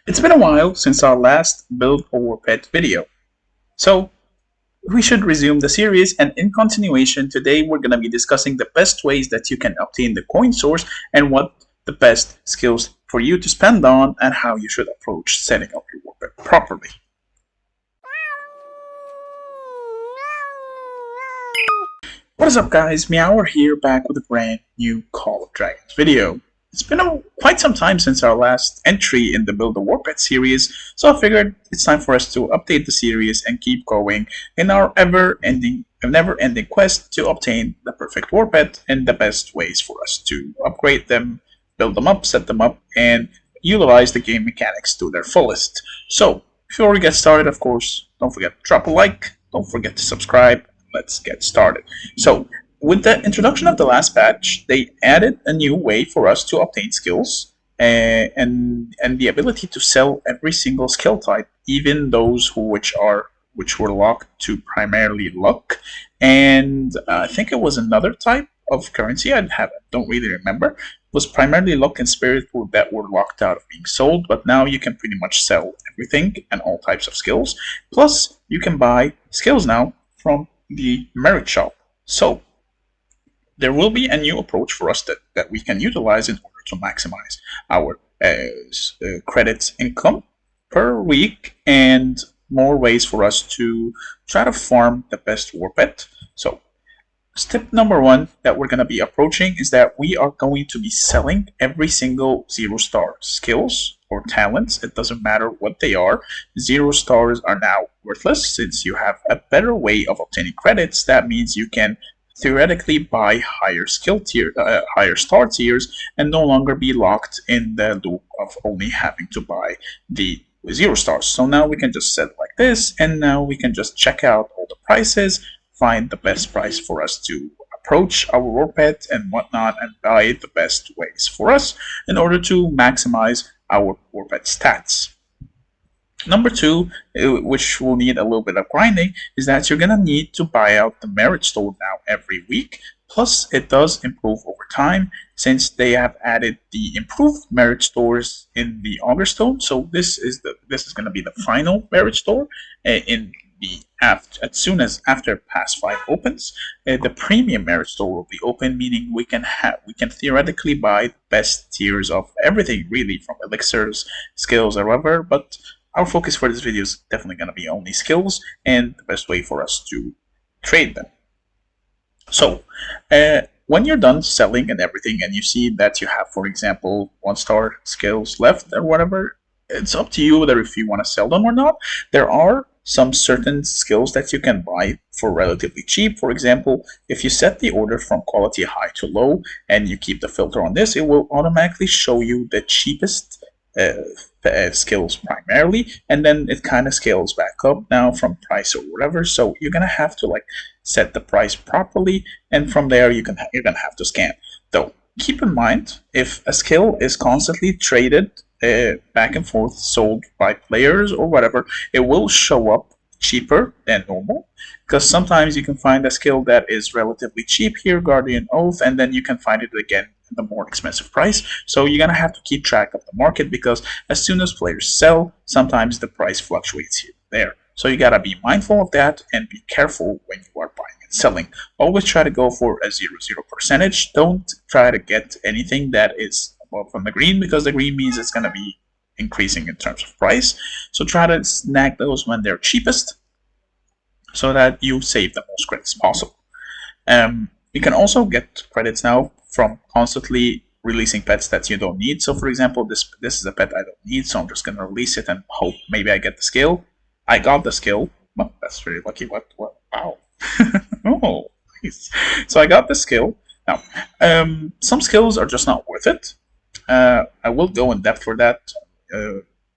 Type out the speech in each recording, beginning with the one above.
It's been a while since our last Build A Warpet video, so we should resume the series, and in continuation, today we're going to be discussing the best ways that you can obtain the coin source and what the best skills for you to spend on and how you should approach setting up your Warpet properly. What is up guys, MEOWER here, back with a brand new Call of Dragons video. It's been quite some time since our last entry in the Build A Warpet series, so I figured it's time for us to update the series and keep going in our never-ending quest to obtain the perfect Warpet and the best ways for us to upgrade them, build them up, set them up, and utilize the game mechanics to their fullest. So, before we get started, of course, don't forget to drop a like, don't forget to subscribe. Let's get started. So, with the introduction of the last patch, they added a new way for us to obtain skills and the ability to sell every single skill type, even those which were locked to primarily luck. And I think it was another type of currency. Don't really remember. It was primarily luck and spirit that were locked out of being sold, but now you can pretty much sell everything and all types of skills. Plus, you can buy skills now from the merit shop. So there will be a new approach for us that we can utilize in order to maximize our credits income per week, and more ways for us to try to farm the best Warpet. So step number one that we're going to be approaching is that we are going to be selling every single 0-star skills or talents. It doesn't matter what they are. 0 stars are now worthless since you have a better way of obtaining credits. That means you can theoretically buy higher star tiers and no longer be locked in the loop of only having to buy the 0 stars. So now we can just set like this, and now we can just check out all the prices, find the best price for us to approach our Warpet and whatnot, and buy the best ways for us in order to maximize our Warpet stats. Number two, which will need a little bit of grinding, is that you're going to need to buy out the merit store now every week. Plus, it does improve over time since they have added the improved merit stores in the Augur Stone. So this is going to be the final merit store in the as soon as after Pass 5 opens. The premium merit store will be open, meaning we can theoretically buy the best tiers of everything, really, from elixirs, skills, or whatever. But our focus for this video is definitely going to be only skills and the best way for us to trade them. So, when you're done selling and everything, and you see that you have, for example, 1-star skills left or whatever, it's up to you whether if you want to sell them or not. There are some certain skills that you can buy for relatively cheap. For example, if you set the order from quality high to low and you keep the filter on this, it will automatically show you the cheapest skills primarily, and then it kind of scales back up now from price or whatever. So you're gonna have to set the price properly, and from there you're gonna have to scan. Though keep in mind, if a skill is constantly traded back and forth, sold by players or whatever, it will show up cheaper than normal, because sometimes you can find a skill that is relatively cheap here, Guardian Oath, and then you can find it again at the more expensive price. So you're gonna have to keep track of the market, because as soon as players sell, sometimes the price fluctuates here and there. So you gotta be mindful of that and be careful when you are buying and selling. Always try to go for a 0-0 percentage. Don't try to get anything that is above from the green, because the green means it's gonna be increasing in terms of price. So try to snag those when they're cheapest, so that you save the most credits possible. You can also get credits now from constantly releasing pets that you don't need. So for example, this is a pet I don't need, so I'm just going to release it and hope maybe I get the skill. I got the skill. Well, that's really lucky. What? Wow. Oh, nice. So I got the skill. Now, some skills are just not worth it. I will go in depth for that,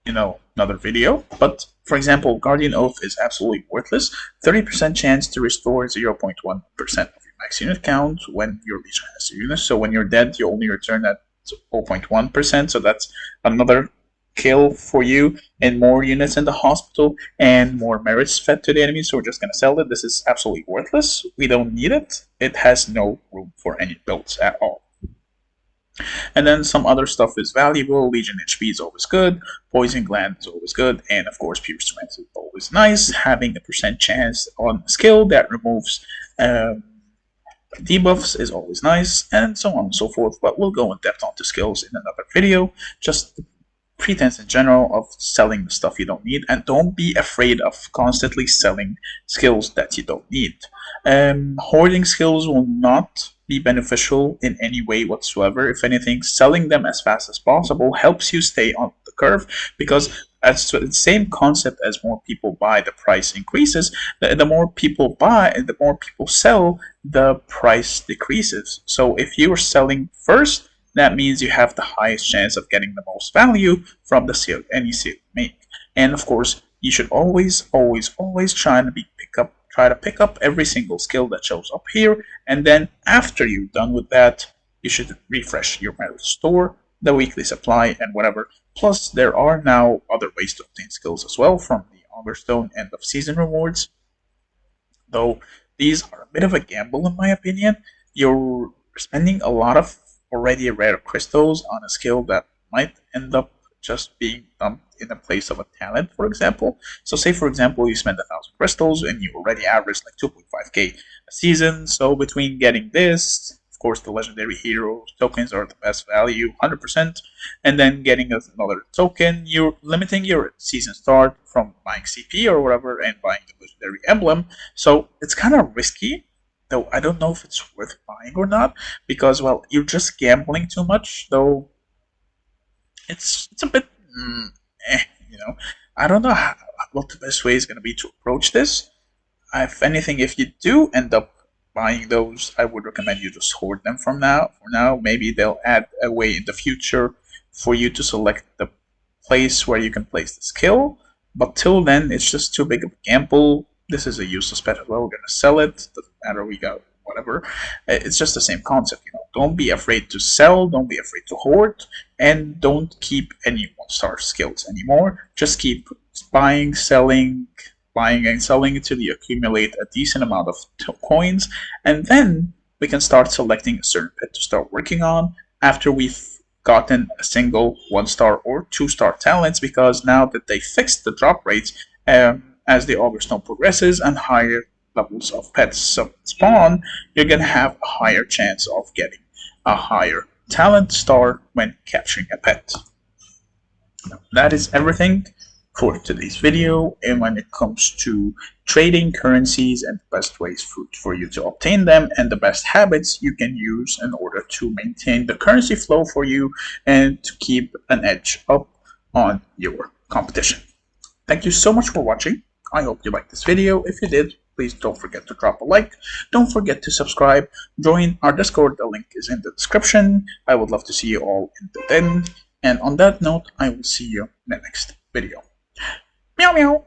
another video. But for example, Guardian Oath is absolutely worthless. 30% chance to restore 0.1% of your max unit count when your leader has a unit. So when you're dead, you only return at 0.1%. So that's another kill for you, and more units in the hospital and more merits fed to the enemy. So we're just going to sell it. This is absolutely worthless. We don't need it. It has no room for any builds at all. And then some other stuff is valuable. Legion HP is always good. Poison Gland is always good. And of course, Pure Strength is always nice. Having a percent chance on a skill that removes debuffs is always nice. And so on and so forth. But we'll go in depth onto skills in another video. Just the pretense in general of selling the stuff you don't need. And don't be afraid of constantly selling skills that you don't need. Hoarding skills will not be beneficial in any way whatsoever. If anything, selling them as fast as possible helps you stay on the curve, because as the same concept as more people buy, the price increases. The more people buy, the more people sell, the price decreases. So if you are selling first, that means you have the highest chance of getting the most value from the sale, any sale you make. And of course, you should always try to pick up every single skill that shows up here, and then after you're done with that, you should refresh your metal store, the weekly supply, and whatever. Plus, there are now other ways to obtain skills as well from the Augur Stone end of season rewards, though these are a bit of a gamble in my opinion. You're spending a lot of already rare crystals on a skill that might end up just being dumped in a place of a talent, for example. So say for example you spend 1,000 crystals and you already average like 2.5k a season. So between getting this, of course the legendary hero tokens are the best value, 100%, and then getting another token, you're limiting your season start from buying CP or whatever and buying the legendary emblem. So it's kind of risky, though I don't know if it's worth buying or not, because well, you're just gambling too much, though it's a bit you know. I don't know what the best way is going to be to approach this. If anything, if you do end up buying those, I would recommend you just hoard them from now. For now, maybe they'll add a way in the future for you to select the place where you can place the skill. But till then, it's just too big of a gamble. This is a useless pet as well. We're going to sell it. Doesn't matter, we got whatever. It's just the same concept, you know. Don't be afraid to sell, don't be afraid to hoard, and don't keep any 1-star skills anymore. Just keep buying, selling, buying and selling until you accumulate a decent amount of coins, and then we can start selecting a certain pet to start working on after we've gotten a single 1-star or 2-star talents, because now that they fixed the drop rates, as the Augur Stone progresses and higher levels of pets spawn, you're going to have a higher chance of getting a higher talent star when capturing a pet. Now, that is everything for today's video, and when it comes to trading currencies and the best ways for you to obtain them and the best habits you can use in order to maintain the currency flow for you and to keep an edge up on your competition. Thank you so much for watching. I hope you liked this video. If you did, please don't forget to drop a like. Don't forget to subscribe. Join our Discord. The link is in the description. I would love to see you all in the den. And on that note, I will see you in the next video. Meow meow.